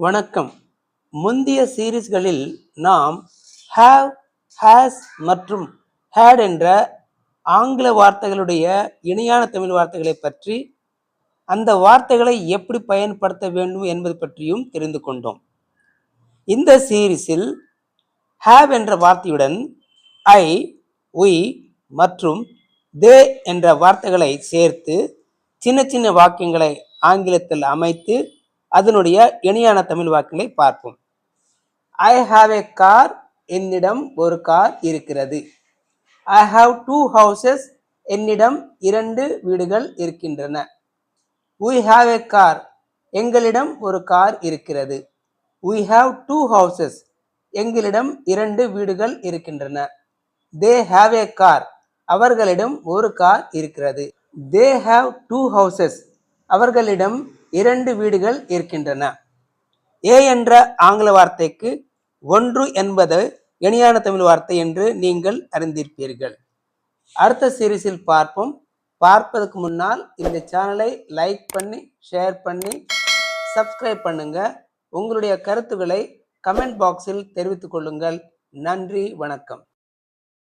வணக்கம். முந்தைய சீரீஸ்களில் நாம் have, has மற்றும் had என்ற ஆங்கில வார்த்தைகளுடைய இணையான தமிழ் வார்த்தைகளை பற்றி, அந்த வார்த்தைகளை எப்படி பயன்படுத்த வேண்டும் என்பது பற்றியும் தெரிந்து கொண்டோம். இந்த சீரீஸில் have என்ற வார்த்தையுடன் I, we மற்றும் they என்ற வார்த்தைகளை சேர்த்து சின்ன சின்ன வாக்கியங்களை ஆங்கிலத்தில் அமைத்து அதனுடைய இணையான தமிழ் வாக்கியங்களை பார்ப்போம். I have a car, என்னிடம் ஒரு கார் இருக்கிறது. I have 2 houses, என்னிடம் 2 வீடுகள் இருக்கின்றன. We have a car, எங்களிடம் ஒரு கார் இருக்கிறது. We have 2 houses, எங்களிடம் 2 வீடுகள் இருக்கின்றன. They have a car, அவர்களிடம் ஒரு கார் இருக்கிறது. They have 2 houses, அவர்களிடம் 2 வீடுகள் இருக்கின்றன. ஏ என்ற ஆங்கில வார்த்தைக்கு 1 என்பது இணையான தமிழ் வார்த்தை என்று நீங்கள் அறிந்திருப்பீர்கள். அடுத்த சீரீஸில் பார்ப்போம். பார்ப்பதற்கு முன்னால் இந்த சேனலை லைக் பண்ணி, ஷேர் பண்ணி, சப்ஸ்கிரைப் பண்ணுங்க. உங்களுடைய கருத்துக்களை கமெண்ட் பாக்ஸில் தெரிவித்துக் கொள்ளுங்கள். நன்றி, வணக்கம்.